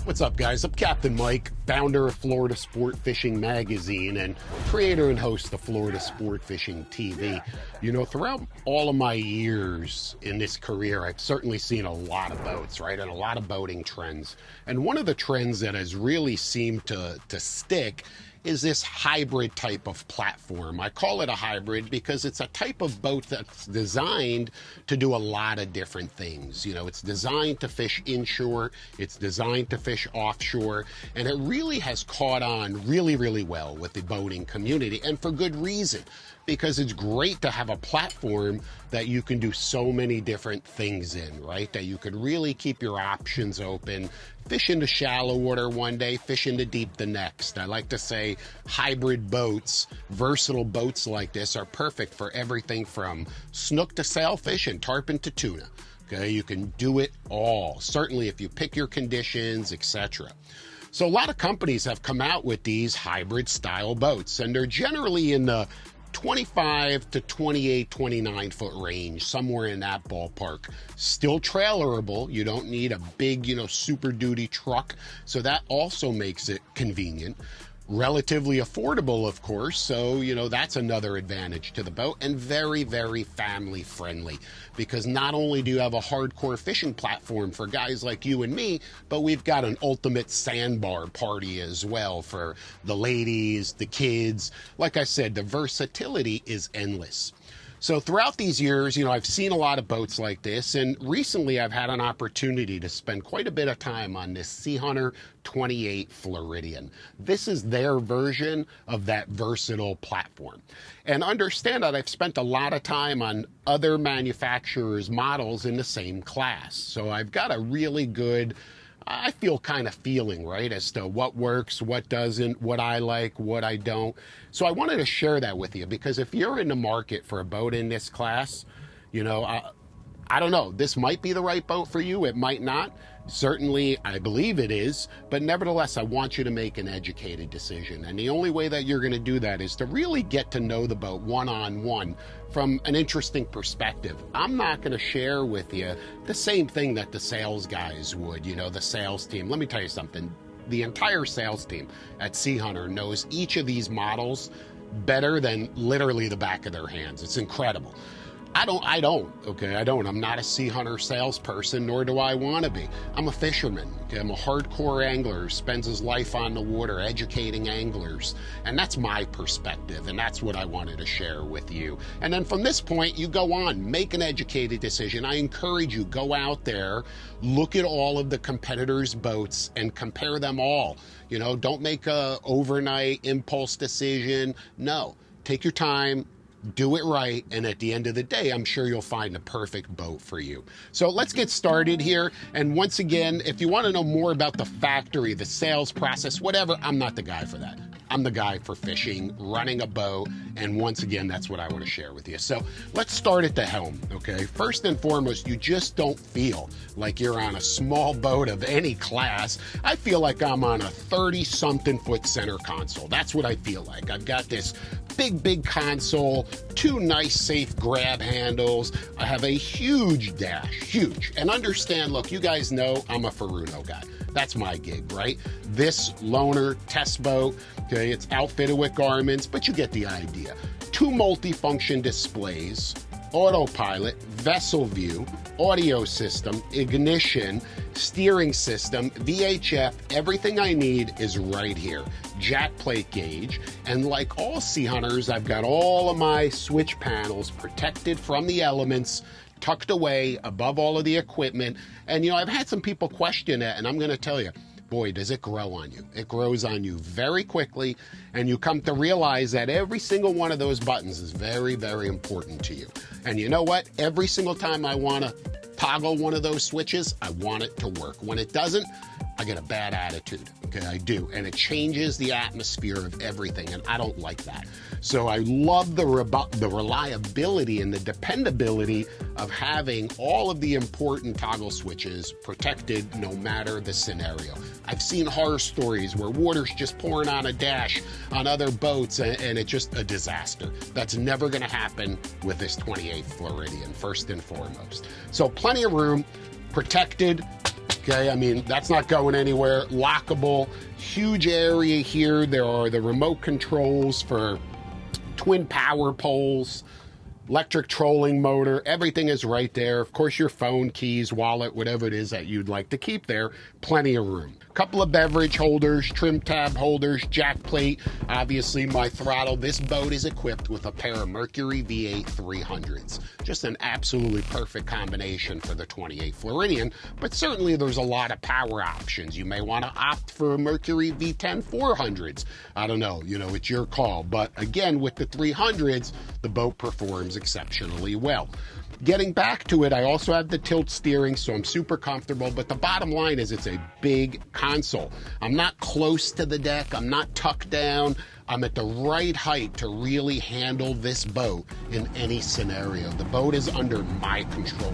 What's up, guys? I'm Captain Mike, founder of Florida Sport Fishing Magazine and creator and host of Florida Sport Fishing TV. You know, throughout all of my years in this career, I've certainly seen a lot of boats, right? And a lot of boating trends. And one of the trends that has really seemed to stick is this hybrid type of platform. I call it a hybrid because it's a type of boat that's designed to do a lot of different things. You know, it's designed to fish inshore, it's designed to fish offshore, and it really has caught on really well with the boating community, and for good reason. Because it's great to have a platform that you can do so many different things in, right? That you could really keep your options open, fish into shallow water one day, fish into deep the next. I like to say hybrid boats, versatile boats like this are perfect for everything from snook to sailfish and tarpon to tuna. Okay, you can do it all, certainly if you pick your conditions, etc. So a lot of companies have come out with these hybrid style boats, and they're generally in the 25 to 28, 29 foot range, somewhere in that ballpark. Still trailerable. You don't need a big, super duty truck. So that also makes it convenient. Relatively affordable, of course, so that's another advantage to the boat, and very family friendly, because not only do you have a hardcore fishing platform for guys like you and me, but we've got an ultimate sandbar party as well for the ladies, the kids. Like I said, the versatility is endless. So throughout these years, I've seen a lot of boats like this, and recently I've had an opportunity to spend quite a bit of time on this SeaHunter 28 Floridian. This is their version of that versatile platform. And understand that I've spent a lot of time on other manufacturers' models in the same class. So I've got a really good, I feel kind of feeling, right, as to what works, what doesn't, what I like, what I don't. So I wanted to share that with you, because if you're in the market for a boat in this class, I don't know, this might be the right boat for you, it might not. Certainly, I believe it is, but nevertheless, I want you to make an educated decision. And the only way that you're going to do that is to really get to know the boat one-on-one from an interesting perspective. I'm not going to share with you the same thing that the sales guys would, the sales team. Let me tell you something. The entire sales team at SeaHunter knows each of these models better than literally the back of their hands. It's incredible. I don't. I'm not a SeaHunter salesperson, nor do I want to be. I'm a fisherman. Okay? I'm a hardcore angler who spends his life on the water educating anglers. And that's my perspective, and that's what I wanted to share with you. And then from this point, you go on, make an educated decision. I encourage you, go out there, look at all of the competitors' boats and compare them all. Don't make a overnight impulse decision. No, take your time. Do it right, and at the end of the day, I'm sure you'll find the perfect boat for you. So let's get started here. And once again, if you want to know more about the factory, the sales process, whatever, I'm not the guy for that. I'm the guy for fishing, running a boat, and once again, that's what I want to share with you. So let's start at the helm, okay? First and foremost, you just don't feel like you're on a small boat of any class. I feel like I'm on a 30-something foot center console. That's what I feel like. I've got this big console, two nice safe grab handles. I have a huge dash, huge. And understand, look, you guys know I'm a Furuno guy. That's my gig, right? This loaner test boat, okay, it's outfitted with garments, but you get the idea. Two multifunction displays, autopilot, vessel view, audio system, ignition, steering system, VHF, everything I need is right here. Jack plate gauge, and like all SeaHunters, I've got all of my switch panels protected from the elements, tucked away above all of the equipment. And I've had some people question it, and I'm going to tell you, boy, does it grow on you. It grows on you very quickly, and you come to realize that every single one of those buttons is very important to you. And you know what? Every single time I want to toggle one of those switches, I want it to work. When it doesn't, I get a bad attitude. Okay, I do. And it changes the atmosphere of everything, and I don't like that. So I love the reliability and the dependability of having all of the important toggle switches protected no matter the scenario. I've seen horror stories where water's just pouring on a dash on other boats, and it's just a disaster. That's never going to happen with this 28 Floridian, first and foremost. So plenty of room, protected, Okay, I mean, that's not going anywhere. Lockable, huge area here. There are the remote controls for twin power poles, electric trolling motor, everything is right there. Of course, your phone, keys, wallet, whatever it is that you'd like to keep there, plenty of room. Couple of beverage holders, trim tab holders, jack plate, obviously my throttle. This boat is equipped with a pair of Mercury V8 300s. Just an absolutely perfect combination for the 28 Floridian, but certainly there's a lot of power options. You may want to opt for Mercury V10 400s. I don't know, it's your call. But again, with the 300s, the boat performs exceptionally well. Getting back to it, I also have the tilt steering, so I'm super comfortable, but the bottom line is it's a big console. I'm not close to the deck, I'm not tucked down, I'm at the right height to really handle this boat in any scenario. The boat is under my control.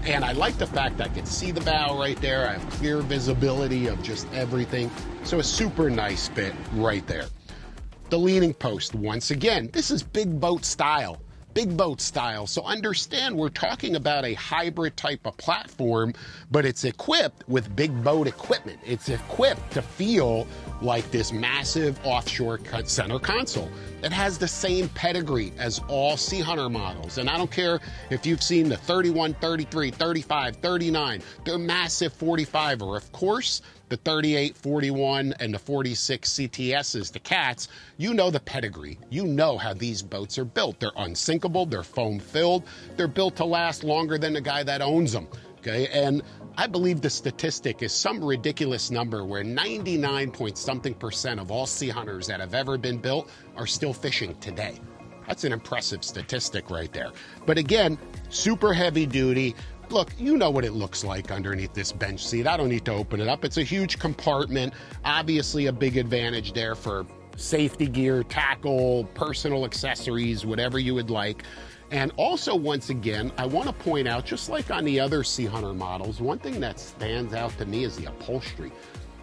And I like the fact that I can see the bow right there, I have clear visibility of just everything, so a super nice fit right there. The leaning post, once again, this is big boat style. Big boat style. So understand we're talking about a hybrid type of platform, but it's equipped with big boat equipment. It's equipped to feel like this massive offshore center console. It has the same pedigree as all SeaHunter models. And I don't care if you've seen the 31, 33, 35, 39, they're massive 45er. Of course, the 38, 41, and the 46 CTSs, the Cats, you know the pedigree. You know how these boats are built. They're unsinkable, they're foam filled, they're built to last longer than the guy that owns them, okay? And I believe the statistic is some ridiculous number where 99% of all SeaHunters that have ever been built are still fishing today. That's an impressive statistic right there. But again, super heavy duty. Look, you know what it looks like underneath this bench seat. I don't need to open it up. It's a huge compartment. Obviously a big advantage there for safety gear, tackle, personal accessories, whatever you would like. And also, once again, I want to point out, just like on the other SeaHunter models, one thing that stands out to me is the upholstery.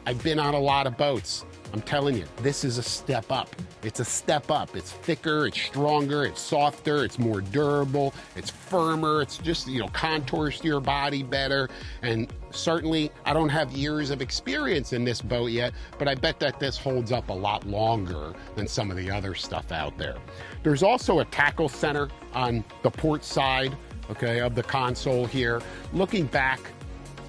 I've been on a lot of boats. I'm telling you, this is a step up. It's a step up. It's thicker, it's stronger, it's softer, it's more durable, it's firmer, it's just, contours to your body better. And certainly, I don't have years of experience in this boat yet, but I bet that this holds up a lot longer than some of the other stuff out there. There's also a tackle center on the port side, okay, of the console here. Looking back,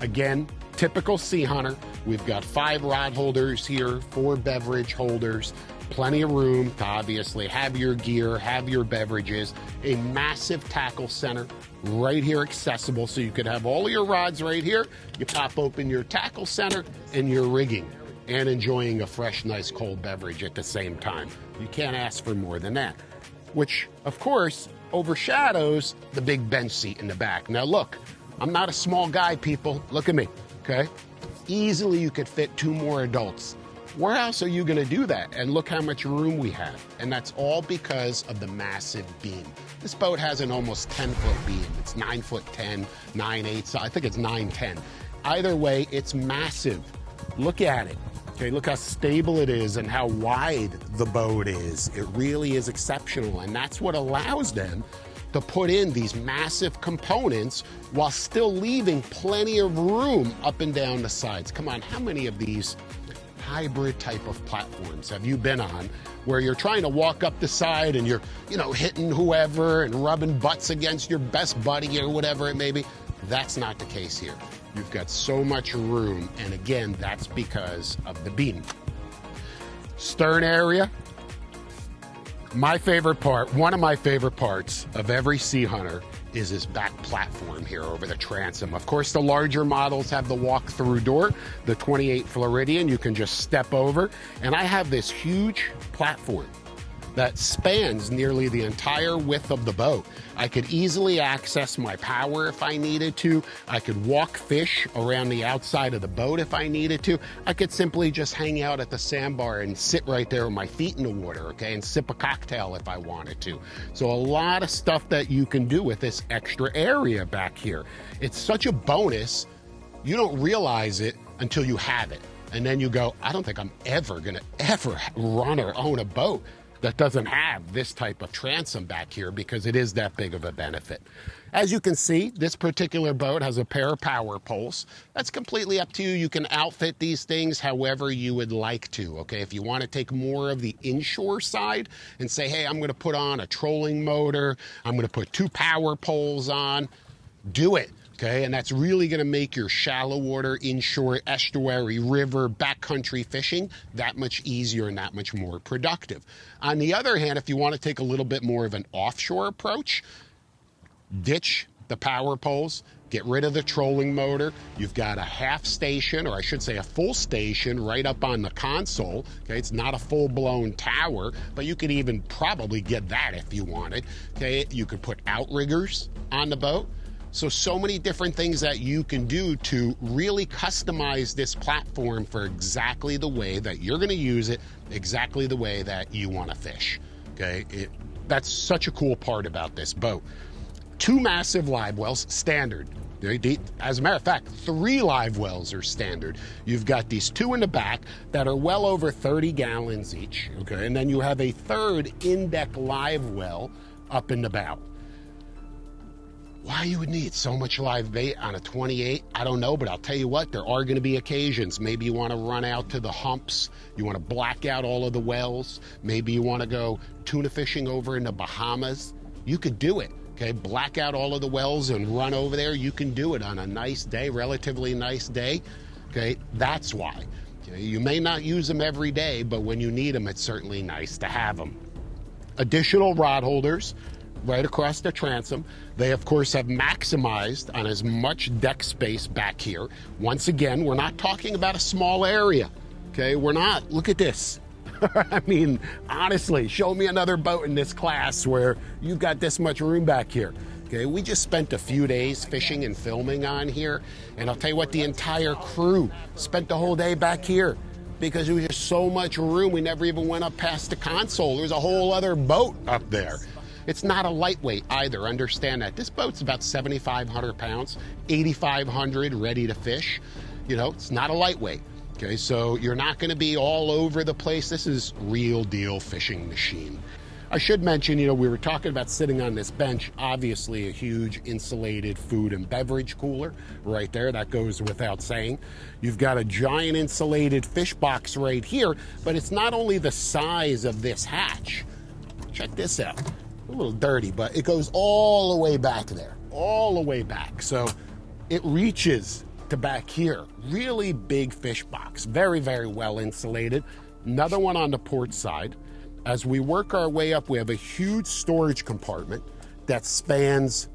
again, typical SeaHunter. We've got 5 rod holders here, 4 beverage holders, plenty of room to obviously have your gear, have your beverages, a massive tackle center right here accessible, so you could have all of your rods right here. You pop open your tackle center and you're rigging and enjoying a fresh, nice cold beverage at the same time. You can't ask for more than that, which of course overshadows the big bench seat in the back. Now look, I'm not a small guy, people. Look at me, okay? Easily you could fit 2 more adults. Where else are you gonna do that? And look how much room we have. And that's all because of the massive beam. This boat has an almost 10-foot beam. It's 9'10", 9'8", so I think it's 9'10". Either way, it's massive. Look at it. Okay, look how stable it is and how wide the boat is. It really is exceptional, and that's what allows them to put in these massive components while still leaving plenty of room up and down the sides. Come on, how many of these hybrid type of platforms have you been on where you're trying to walk up the side and you're, hitting whoever and rubbing butts against your best buddy or whatever it may be? That's not the case here. You've got so much room, and again, that's because of the beam. Stern area. My favorite part, one of my favorite parts of every SeaHunter is this back platform here over the transom. Of course, the larger models have the walk-through door. The 28 Floridian, you can just step over. And I have this huge platform that spans nearly the entire width of the boat. I could easily access my power if I needed to. I could walk fish around the outside of the boat if I needed to. I could simply just hang out at the sandbar and sit right there with my feet in the water, okay, and sip a cocktail if I wanted to. So a lot of stuff that you can do with this extra area back here. It's such a bonus, you don't realize it until you have it. And then you go, I don't think I'm ever gonna run or own a boat. that doesn't have this type of transom back here because it is that big of a benefit. As you can see, this particular boat has a pair of power poles. That's completely up to you. You can outfit these things however you would like to, okay? If you want to take more of the inshore side and say, hey, I'm going to put on a trolling motor, I'm going to put 2 power poles on, do it. Okay, and that's really going to make your shallow water, inshore, estuary, river, backcountry fishing that much easier and that much more productive. On the other hand, if you want to take a little bit more of an offshore approach, ditch the power poles, get rid of the trolling motor. You've got a half station, or I should say a full station, right up on the console. Okay, it's not a full-blown tower, but you could even probably get that if you wanted. Okay, you could put outriggers on the boat. So many different things that you can do to really customize this platform for exactly the way that you're going to use it, exactly the way that you want to fish. Okay, that's such a cool part about this boat. 2 massive live wells, standard. As a matter of fact, 3 live wells are standard. You've got these 2 in the back that are well over 30 gallons each. Okay, and then you have a 3rd in-deck live well up in the bow. Why you would need so much live bait on a 28, I don't know, but I'll tell you what, there are going to be occasions. Maybe you want to run out to the humps, you want to black out all of the wells, maybe you want to go tuna fishing over in the Bahamas. You could do it, okay? Black out all of the wells and run over there. You can do it on a nice day, relatively nice day, okay? That's why. Okay? You may not use them every day, but when you need them, it's certainly nice to have them. Additional rod holders right across the transom. They, of course, have maximized on as much deck space back here. Once again, we're not talking about a small area, okay? We're not. Look at this. I mean, honestly, show me another boat in this class where you've got this much room back here. Okay, we just spent a few days fishing and filming on here, and I'll tell you what, the entire crew spent the whole day back here because there was just so much room. We never even went up past the console. There's a whole other boat up there. It's not a lightweight either, understand that. This boat's about 7,500 pounds, 8,500 ready to fish. You know, it's not a lightweight, okay? So you're not gonna be all over the place. This is real deal fishing machine. I should mention, you know, we were talking about sitting on this bench, obviously a huge insulated food and beverage cooler right there. That goes without saying. You've got a giant insulated fish box right here, but it's not only the size of this hatch. Check this out. A little dirty, but it goes all the way back there, all the way back. So it reaches to back here. Really big fish box, very, very well insulated. Another one on the port side. As we work our way up, we have a huge storage compartment that spans,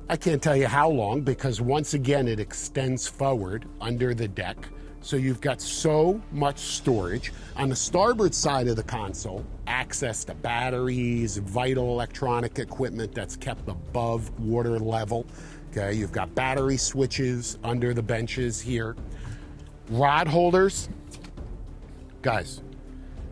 I can't tell you how long, because once again, it extends forward under the deck. So you've got so much storage. On the starboard side of the console, access to batteries, vital electronic equipment that's kept above water level. Okay, you've got battery switches under the benches here. Rod holders. Guys,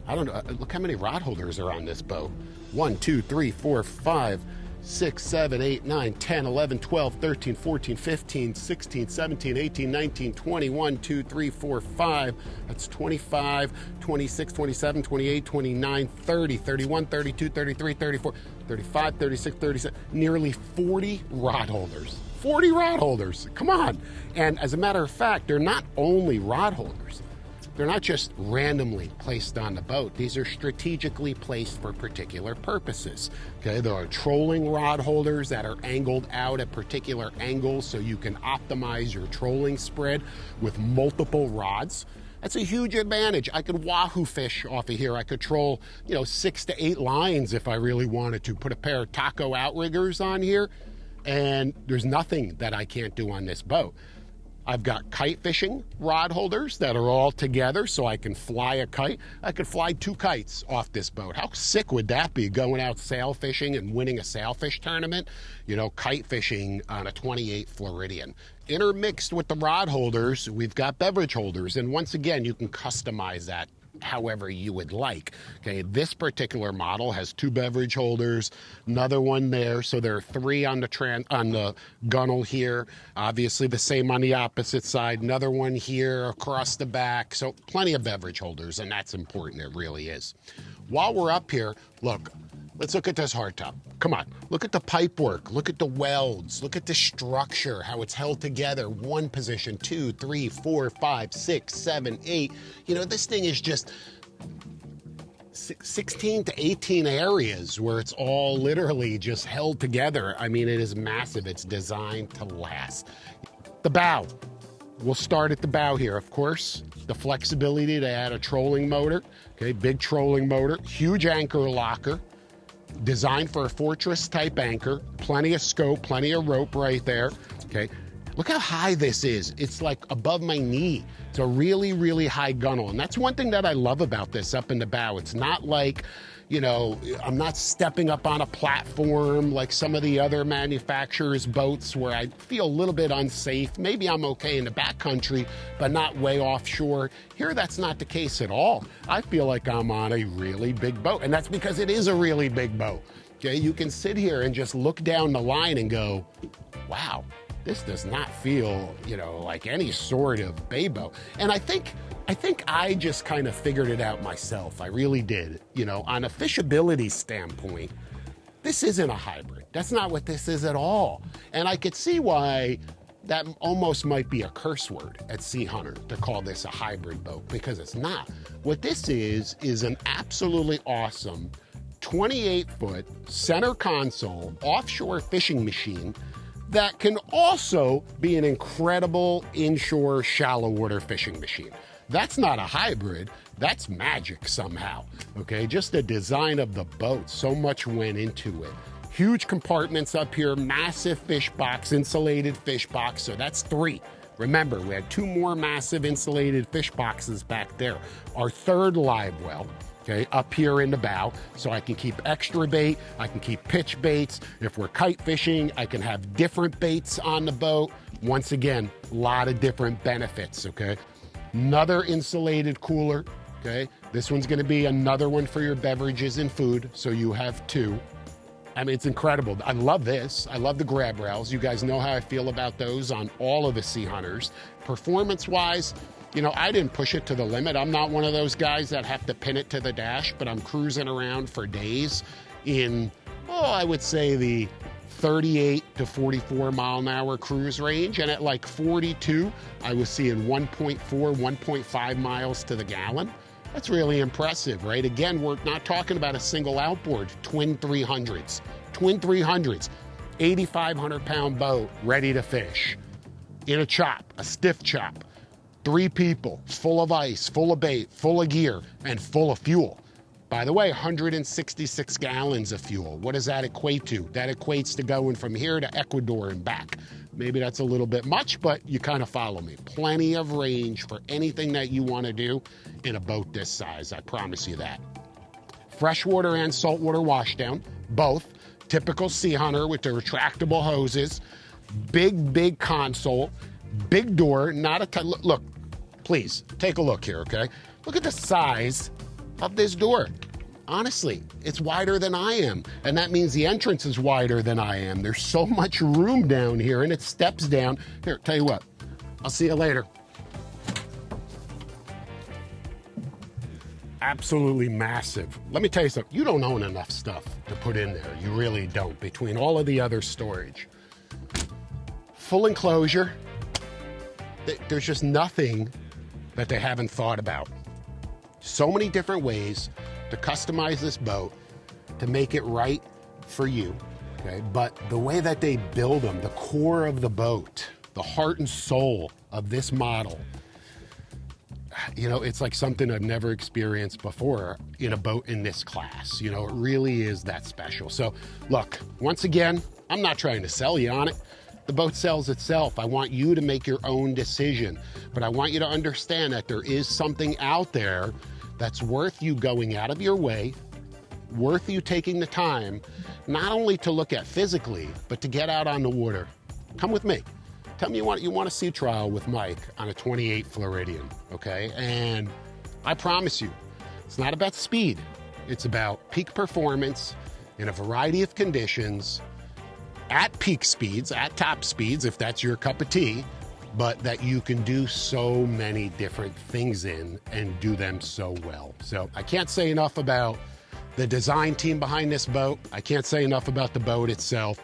I don't know, look how many rod holders are on this boat. 1, 2, 3, 4, 5, 6, 7, 8, 9, 10, 11, 12, 13, 14, 15, 16, 17, 18, 19, 20, 1, 2, 3, 4, 5. That's 25, 26, 27, 28, 29, 30, 31, 32, 33, 34, 35, 36, 37, nearly 40 rod holders. 40 rod holders, come on. And as a matter of fact, they're not only rod holders. They're not just randomly placed on the boat. These are strategically placed for particular purposes. Okay, there are trolling rod holders that are angled out at particular angles so you can optimize your trolling spread with multiple rods. That's a huge advantage. I could wahoo fish off of here. I could troll, 6 to 8 lines if I really wanted to. Put a pair of taco outriggers on here, and there's nothing that I can't do on this boat. I've got kite fishing rod holders that are all together so I can fly a kite. I could fly 2 kites off this boat. How sick would that be, going out sail fishing and winning a sailfish tournament? Kite fishing on a 28 Floridian. Intermixed with the rod holders, we've got beverage holders. And once again, you can customize that however you would like. Okay, this particular model has 2 beverage holders, another one there, so there are 3 on the gunnel here. Obviously the same on the opposite side, another one here across the back, so plenty of beverage holders, and that's important, it really is. while we're up here, look, let's look at this hardtop. Come on, look at the pipe work, look at the welds, look at the structure, how it's held together. One position, 2, 3, 4, 5, 6, 7, 8. You know, this thing is just 16 to 18 areas where it's all literally just held together. I mean, it is massive. It's designed to last. The bow. We'll start at the bow here, of course. The flexibility to add a trolling motor. Okay, big trolling motor, huge anchor locker, designed for a fortress type anchor, plenty of scope, plenty of rope right there. Okay, look how high this is. It's like above my knee. It's a really, really high gunnel. And that's one thing that I love about this up in the bow. It's not like, you know, I'm not stepping up on a platform like some of the other manufacturers' boats where I feel a little bit unsafe. Maybe I'm okay in the backcountry, but not way offshore. Here, that's not the case at all. I feel like I'm on a really big boat, and that's because it is a really big boat. Okay, you can sit here and just look down the line and go, wow, this does not feel, you know, like any sort of bay boat. And I think I just kind of figured it out myself. I really did. You know, on a fishability standpoint, this isn't a hybrid. That's not what this is at all. And I could see why that almost might be a curse word at SeaHunter to call this a hybrid boat, because it's not. What this is an absolutely awesome 28-foot center console offshore fishing machine that can also be an incredible inshore shallow water fishing machine. That's not a hybrid, that's magic somehow, okay? Just the design of the boat, so much went into it. Huge compartments up here, massive fish box, insulated fish box, so that's 3. Remember, we had 2 more massive insulated fish boxes back there. Our 3rd live well, okay, up here in the bow, so I can keep extra bait, I can keep pitch baits. If we're kite fishing, I can have different baits on the boat. Once again, a lot of different benefits, okay? Another insulated cooler, okay? This one's gonna be another one for your beverages and food, so you have 2. I mean, it's incredible. I love this. I love the grab rails. You guys know how I feel about those on all of the SeaHunters. Performance-wise, you know, I didn't push it to the limit. I'm not one of those guys that have to pin it to the dash, but I'm cruising around for days in, I would say the 38 to 44 mile an hour cruise range. And at like 42, I was seeing 1.4, 1.5 miles to the gallon. That's really impressive, right? Again, we're not talking about a single outboard, twin 300s, 8,500 pound boat ready to fish in a chop, a stiff chop. 3 people, full of ice, full of bait, full of gear, and full of fuel. By the way, 166 gallons of fuel. What does that equate to? That equates to going from here to Ecuador and back. Maybe that's a little bit much, but you kind of follow me. Plenty of range for anything that you want to do in a boat this size, I promise you that. Freshwater and saltwater washdown, both. Typical SeaHunter with the retractable hoses. Big console. Big door, not a look, please, take a look here, okay? Look at the size of this door. Honestly, it's wider than I am, and that means the entrance is wider than I am. There's so much room down here, and it steps down. Here, tell you what, I'll see you later. Absolutely massive. Let me tell you something, you don't own enough stuff to put in there. You really don't, between all of the other storage. Full enclosure. There's just nothing that they haven't thought about. So many different ways to customize this boat to make it right for you, okay? But the way that they build them, the core of the boat, the heart and soul of this model, you know, it's like something I've never experienced before in a boat in this class. You know, it really is that special. So look, once again, I'm not trying to sell you on it. The boat sells itself. I want you to make your own decision, but I want you to understand that there is something out there that's worth you going out of your way, worth you taking the time, not only to look at physically, but to get out on the water. Come with me. Tell me you want a sea trial with Mike on a 28 Floridian, okay? And I promise you, it's not about speed. It's about peak performance in a variety of conditions, at peak speeds, at top speeds, if that's your cup of tea, but that you can do so many different things in and do them so well. So I can't say enough about the design team behind this boat. I can't say enough about the boat itself.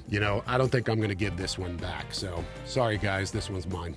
You know, I don't think I'm going to give this one back. So sorry, guys, this one's mine.